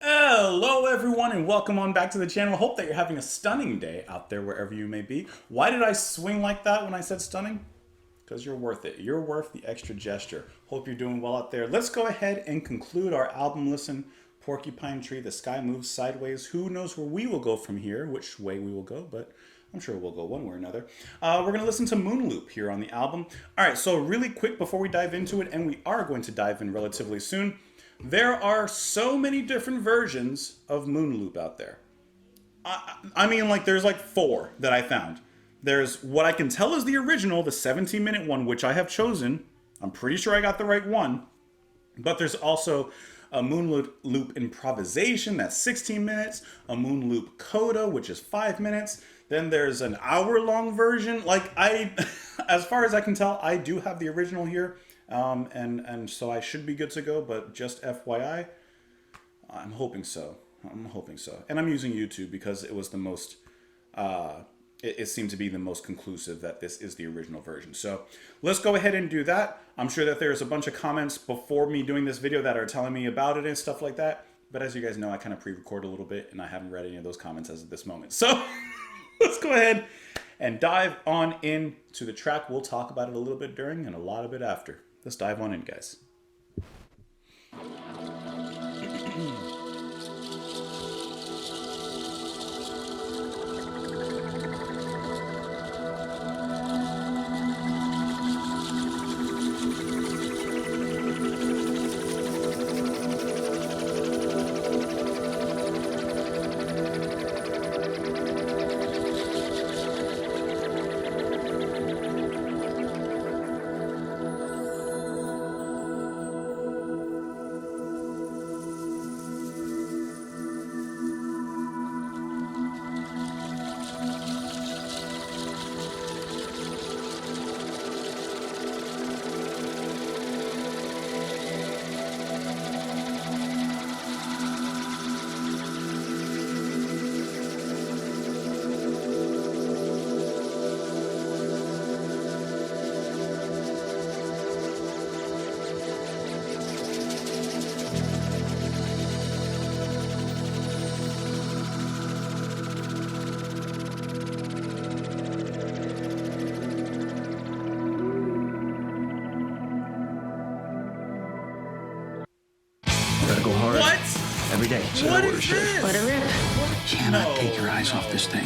Hello everyone and welcome on back to the channel. Hope that you're having a stunning day out there wherever you may be. Why did I swing like that when I said stunning? Because you're worth it. You're worth the extra gesture. Hope you're doing well out there. Let's go ahead and conclude our album listen. Porcupine Tree, The Sky Moves Sideways. Who knows where we will go from here, which way we will go, but I'm sure we'll go one way or another. We're going to listen to Moonloop here on the album. All right, so really quick before we dive into it, and we are going to dive in relatively soon, there are so many different versions of Moonloop out there. I mean, like, there's like 4 that I found. There's what I can tell is the original, the 17-minute one, which I have chosen. I'm pretty sure I got the right one. But there's also a Moonloop improvisation, that's 16 minutes. A Moonloop coda, which is 5 minutes. Then there's an hour-long version. Like, as far as I can tell, I do have the original here. And so I should be good to go, but just FYI, I'm hoping so. And I'm using YouTube because it was the most, it seemed to be the most conclusive that this is the original version. So let's go ahead and do that. I'm sure that there's a bunch of comments before me doing this video that are telling me about it and stuff like that. But as you guys know, I kind of pre-record a little bit and I haven't read any of those comments as of this moment. So let's go ahead and dive on into the track. We'll talk about it a little bit during and a lot of it after. Let's dive on in, guys. Go hard. What? Every day. What is this? Let it rip. Cannot take your eyes off this thing.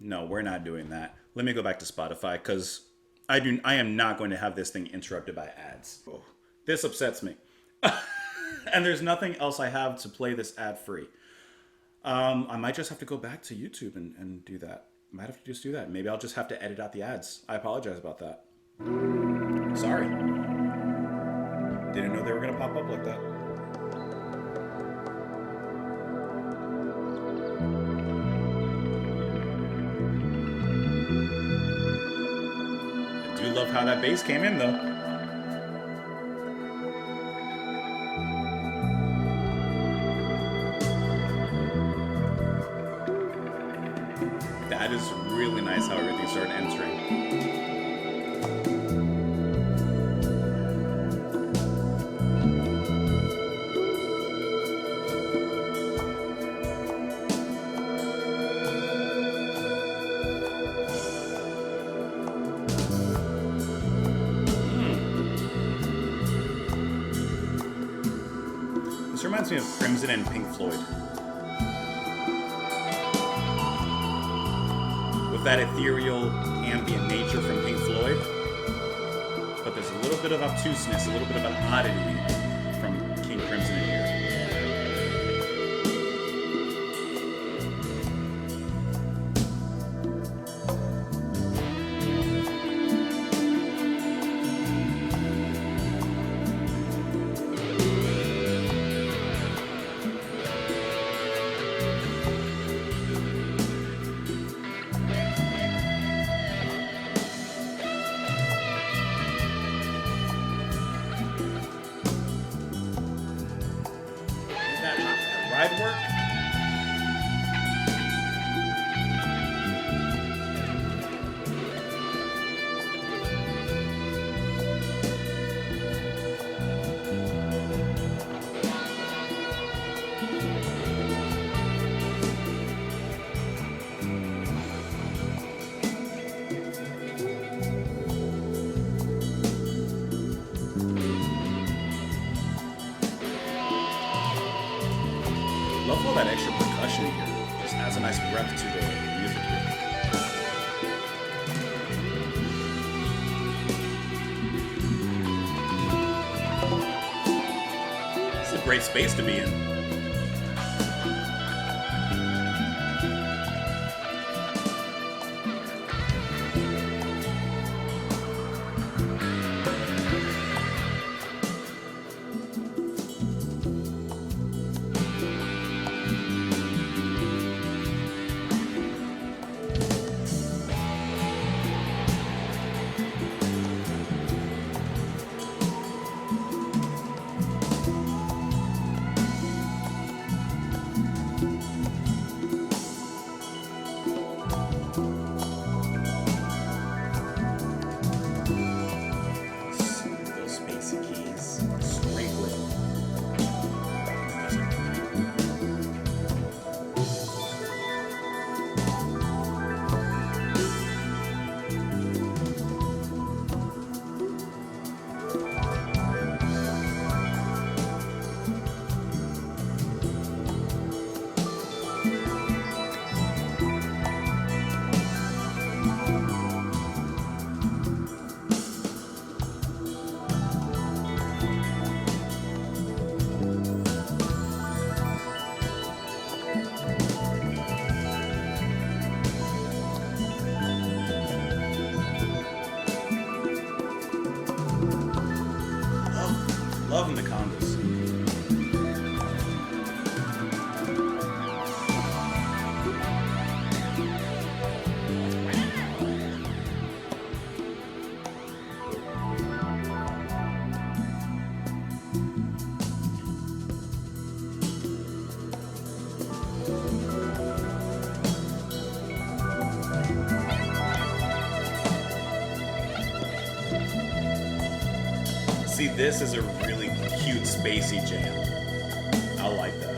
No, we're not doing that. Let me go back to Spotify because I am not going to have this thing interrupted by ads. Oh, this upsets me. And there's nothing else I have to play this ad free. I might just have to go back to YouTube and do that. Might have to just do that. Maybe I'll just have to edit out the ads. I apologize about that. Sorry. Didn't know they were going to pop up like that. I do love how that bass came in, though. That is really nice how everything started entering. This reminds me of Crimson and Pink Floyd. With that ethereal, ambient nature from Pink Floyd. But there's a little bit of obtuseness, a little bit of an oddity from King Crimson in here. all that extra percussion here just adds a nice breath to the music here. It's a great space to be in. Loving the congas. See, this is a really cute spacey jam. I like that.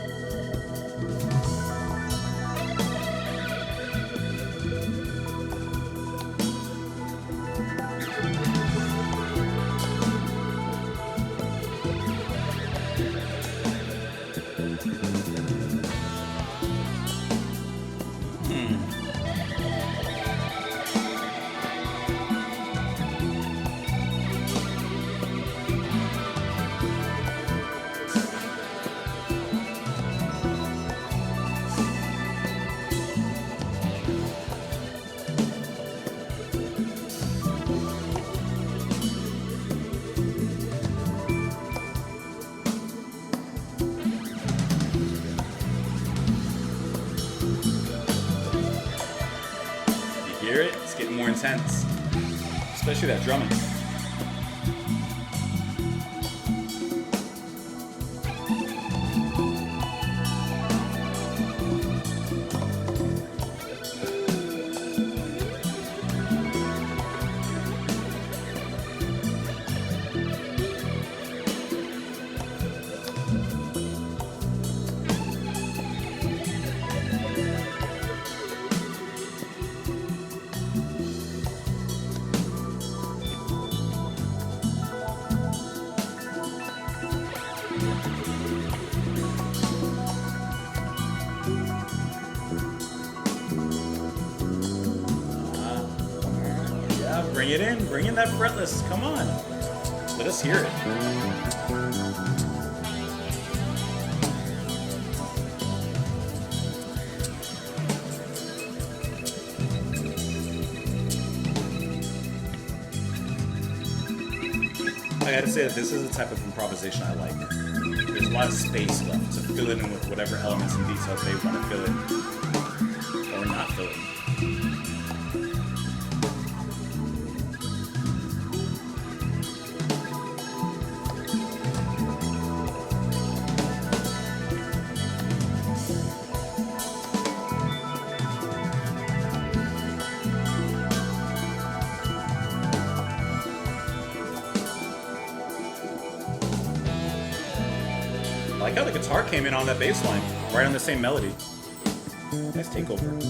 Hear it? It's getting more intense. Especially that drumming. Bring it in. Bring in that fretless. Come on. Let us hear it. I gotta say that this is the type of improvisation I like. There's a lot of space left to fill it in with whatever elements and details they want to fill in. Or not fill it. I like how the guitar came in on that bass line, right on the same melody. Nice takeover.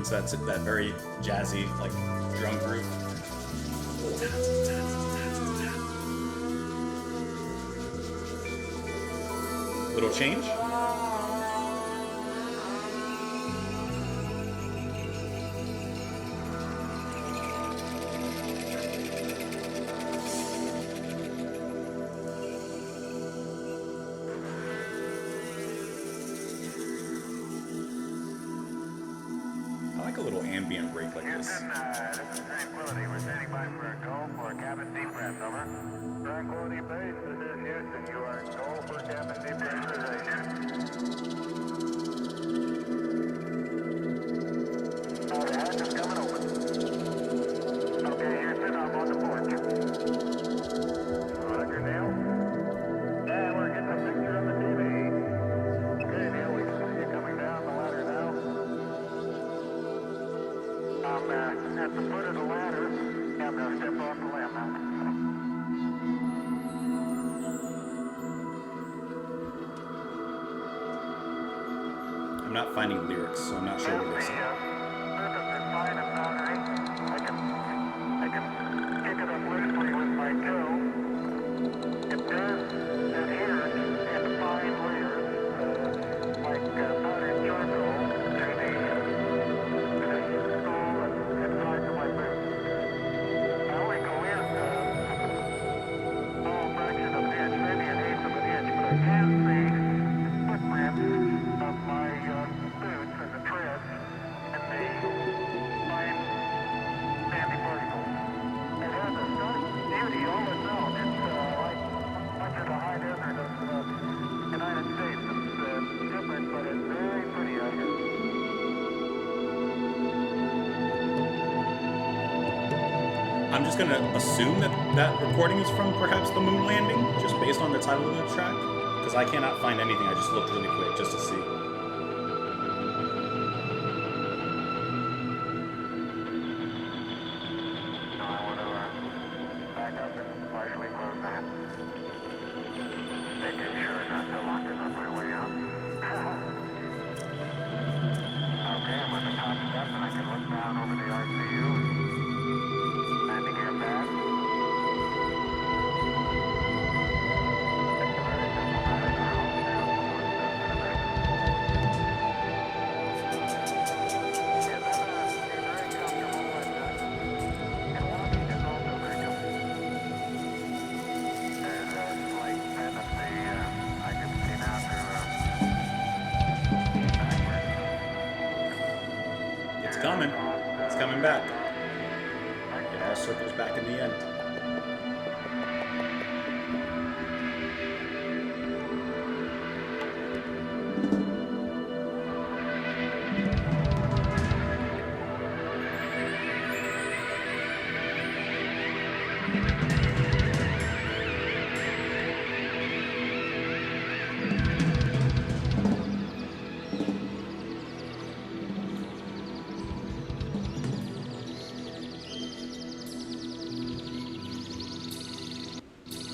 So that's it, that very jazzy, like, drum groove. Little change. I like a little ambient break like this. Houston, this is Tranquility. We're standing by for a call for cabin deep breath, over. Tranquility Base, this is Houston. You are in call for cabin depressurization. The hatch is coming open. Okay, Houston, I'm on the porch. Roger, Neil. Yeah, we're getting a picture on the TV. Okay, Neil, we can see you coming down the ladder now. I'm at the foot of the ladder. I'm going to step off the lamp now. I'm not finding lyrics, so I'm not sure what they say. Surface is fine and powdery. I can kick it up loosely with my toe. It does adhere in fine layers, like powdered charcoal, to the sole and sides of my boot. I only go in a small fraction of an inch, maybe an eighth of an inch, but I can see footprints of my boots and the treads and the fine sandy particles. It has a stark beauty all its own. It's like much of the high desert of the United States. It's different, but it's very pretty out here. I'm just gonna assume that that recording is from perhaps the moon landing, just based on the title of the track, because I cannot find anything. I just looked really quick just to see. So I want to back up and partially close that. Making sure not to lock it on my way out. Okay, I'm on the top step and I can look down over the RCU. Landing gear pad. It's coming. It's coming back. It all circles back in the end.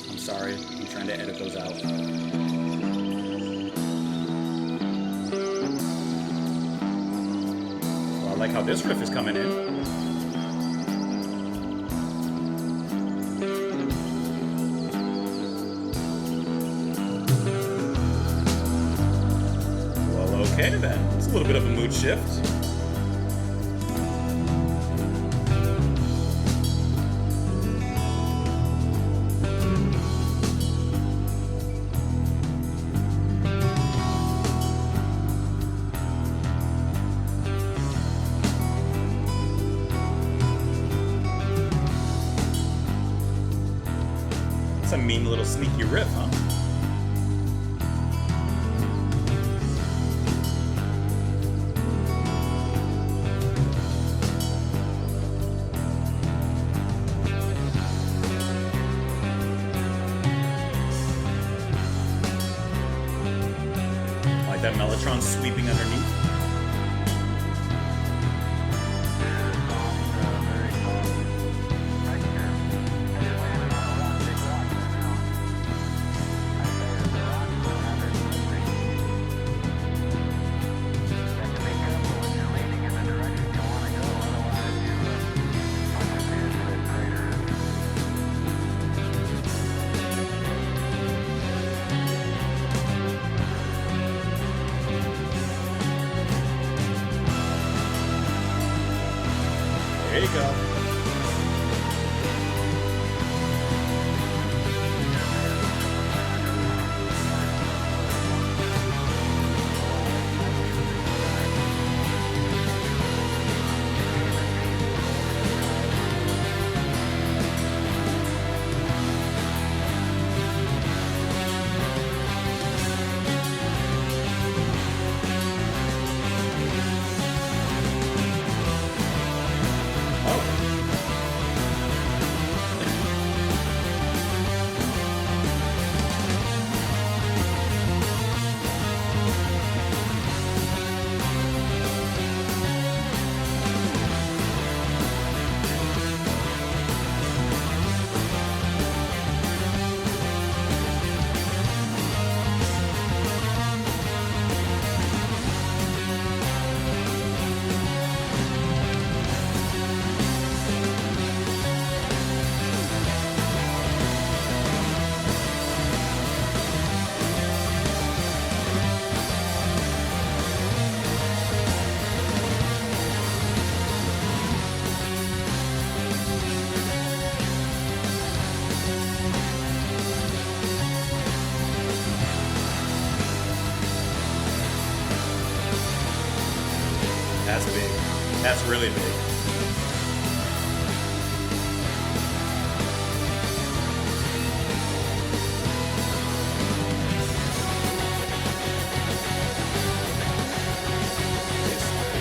I'm sorry, I'm trying to edit those out. Well, I like how this riff is coming in. Well, okay then. It's a little bit of a mood shift. It's a mean little sneaky riff, huh? Like that mellotron sweeping underneath. go. That's big. That's really big.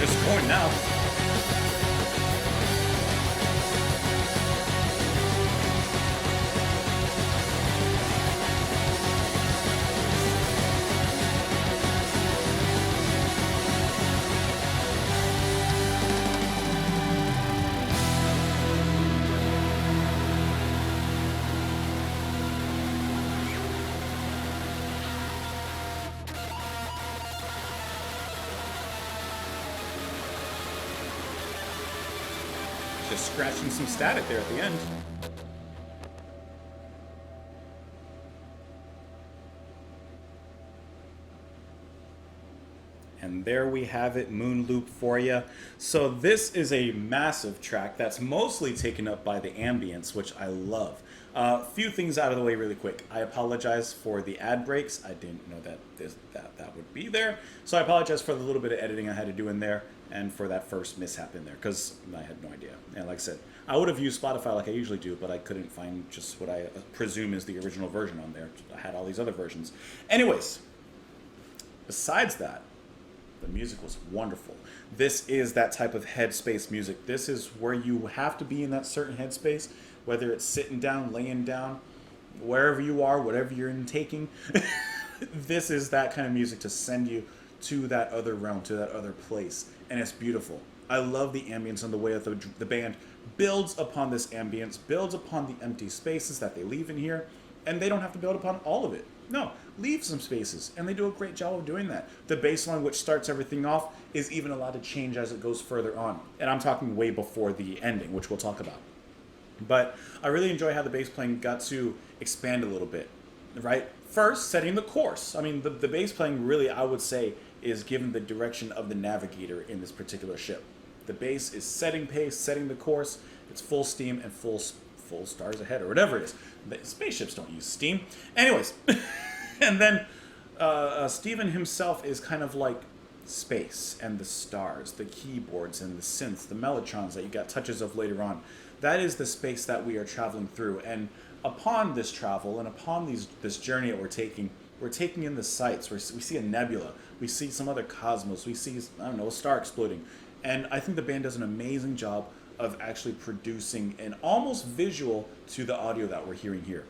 It's going now. Just scratching some static there at the end. And there we have it, Moonloop for you. So this is a massive track that's mostly taken up by the ambience, which I love. A few things out of the way really quick. I apologize for the ad breaks. I didn't know that that would be there. So I apologize for the little bit of editing I had to do in there and for that first mishap in there because I had no idea. And like I said, I would have used Spotify like I usually do, but I couldn't find just what I presume is the original version on there. I had all these other versions. Anyways, besides that, the music was wonderful. This is that type of headspace music. This is where you have to be in that certain headspace, whether it's sitting down, laying down, wherever you are, whatever you're intaking. This is that kind of music to send you to that other realm, to that other place. And it's beautiful. I love the ambience and the way that the band builds upon this ambience, builds upon the empty spaces that they leave in here, and they don't have to build upon all of it. No, leave some spaces, and they do a great job of doing that. The bass line, which starts everything off, is even allowed to change as it goes further on. And I'm talking way before the ending, which we'll talk about. But I really enjoy how the bass playing got to expand a little bit, right? First, setting the course. I mean, the bass playing really, I would say, is given the direction of the navigator in this particular ship. The bass is setting pace, setting the course. It's full steam and full stars ahead, or whatever it is. The spaceships don't use steam. Anyways, and then Steven himself is kind of like space and the stars, the keyboards and the synths, the mellotrons that you got touches of later on. That is the space that we are traveling through. And upon this travel and upon this journey that we're taking in the sights. We see a nebula. We see some other cosmos. We see, I don't know, a star exploding. And I think the band does an amazing job of actually producing an almost visual to the audio that we're hearing here,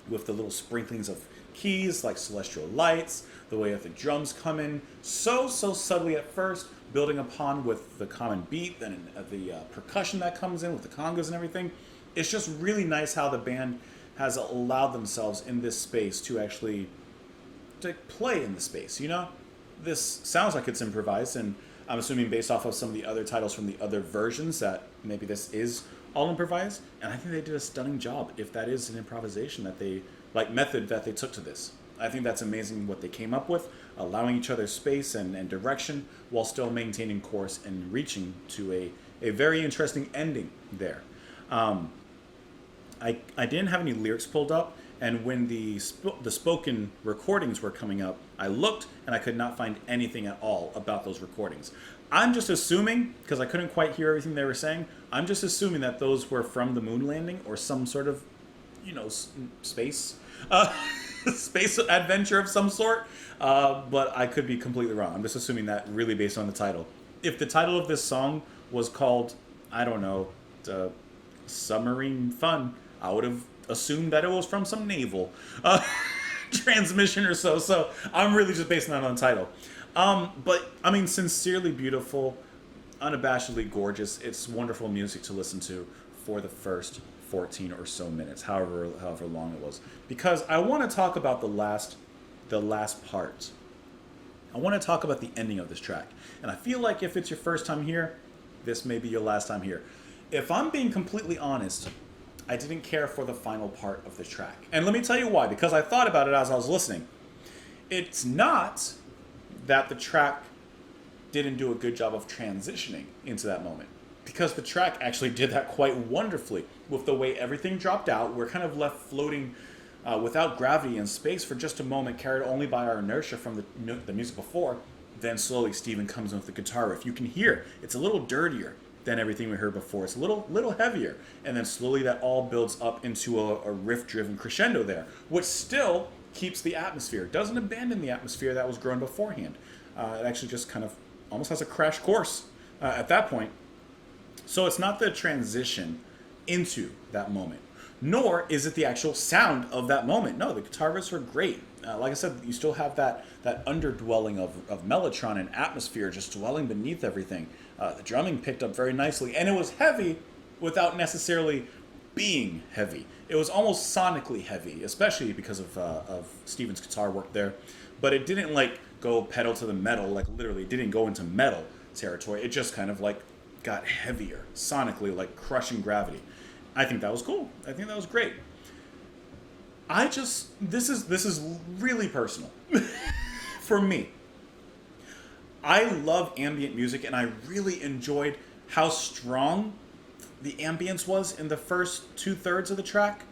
with the little sprinklings of keys like celestial lights, the way that the drums come in so subtly at first, building upon with the common beat and the percussion that comes in with the congas and everything. It's just really nice how the band has allowed themselves in this space to actually to play in the space, you know? This sounds like it's improvised, and I'm assuming based off of some of the other titles from the other versions that maybe this is all improvised, and I think they did a stunning job if that is an improvisation that they, like, method that they took to this. I think that's amazing what they came up with, allowing each other space and direction while still maintaining course and reaching to a very interesting ending there. I didn't have any lyrics pulled up, and when the spoken recordings were coming up, I looked and I could not find anything at all about those recordings. I'm just assuming, because I couldn't quite hear everything they were saying, I'm just assuming that those were from the moon landing or some sort of, space, space adventure of some sort. But I could be completely wrong. I'm just assuming that really based on the title. If the title of this song was called, I don't know, Submarine Fun, I would have assumed that it was from some naval transmission or so. So I'm really just basing that on the title. But I mean, sincerely beautiful, unabashedly gorgeous. It's wonderful music to listen to for the first 14 or so minutes, however long it was. Because I want to talk about the last part. I want to talk about the ending of this track. And I feel like if it's your first time here, this may be your last time here. If I'm being completely honest, I didn't care for the final part of the track. And let me tell you why, because I thought about it as I was listening. It's not that the track didn't do a good job of transitioning into that moment, because the track actually did that quite wonderfully with the way everything dropped out. We're kind of left floating without gravity in space for just a moment, carried only by our inertia from the music before. Then slowly Steven comes in with the guitar riff. You can hear it's a little dirtier than everything we heard before. It's a little heavier. And then slowly that all builds up into a riff-driven crescendo there, which still keeps the atmosphere. Doesn't abandon the atmosphere that was growing beforehand. It actually just kind of almost has a crash course at that point. So it's not the transition into that moment, nor is it the actual sound of that moment. No, the guitar riffs are great. Like I said, you still have that underdwelling of mellotron and atmosphere just dwelling beneath everything. The drumming picked up very nicely, and it was heavy without necessarily being heavy. It was almost sonically heavy, especially because of Steven's guitar work there. But it didn't go pedal to the metal, literally. It didn't go into metal territory. It just kind of got heavier sonically, crushing gravity. I think that was cool. I think that was great. This is really personal for me. I love ambient music, and I really enjoyed how strong the ambience was in the first 2/3 of the track.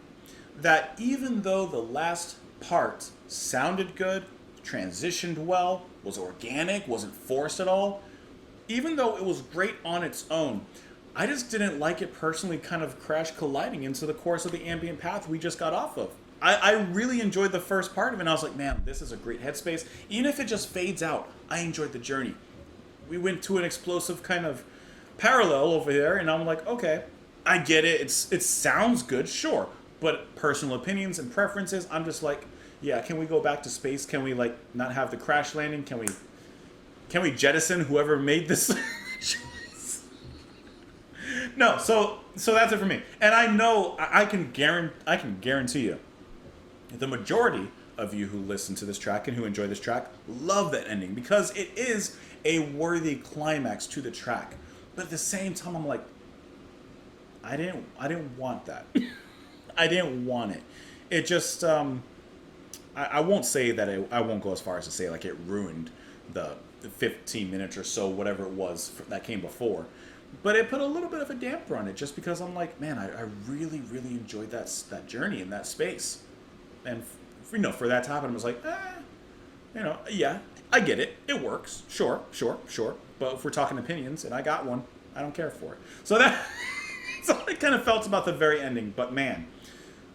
That even though the last part sounded good, transitioned well, was organic, wasn't forced at all, even though it was great on its own, I just didn't like it personally kind of crash colliding into the course of the ambient path we just got off of. I really enjoyed the first part of it, and I was like, man, this is a great headspace. Even if it just fades out, I enjoyed the journey. We went to an explosive kind of parallel over there, and I'm like, okay, I get it. It sounds good, sure. But personal opinions and preferences, I'm just like, yeah, can we go back to space? Can we not have the crash landing? Can we jettison whoever made this choice? No, so that's it for me. And I know I can guarantee you, the majority of you who listen to this track and who enjoy this track love that ending, because it is a worthy climax to the track. But at the same time, I'm like, I didn't want that. I didn't want it. It just I won't say that I won't go as far as to say it ruined the 15 minutes or so, whatever it was that came before. But it put a little bit of a damper on it, just because I'm like, man, I really, really enjoyed that journey in that space. And, for that to happen, I was like, yeah, I get it. It works. Sure. But if we're talking opinions, and I got one, I don't care for it. So that's how I kind of felt about the very ending. But, man,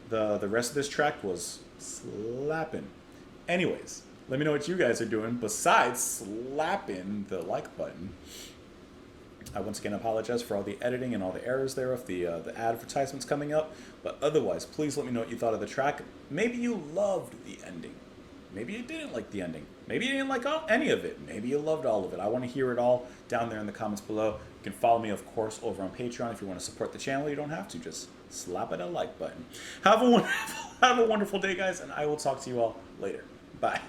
the rest of this track was slapping. Anyways, let me know what you guys are doing besides slapping the like button. I once again apologize for all the editing and all the errors there of the advertisements coming up. But otherwise, please let me know what you thought of the track. Maybe you loved the ending. Maybe you didn't like the ending. Maybe you didn't like any of it. Maybe you loved all of it. I want to hear it all down there in the comments below. You can follow me, of course, over on Patreon if you want to support the channel. You don't have to. Just slap at a like button. Have a wonderful day, guys, and I will talk to you all later. Bye.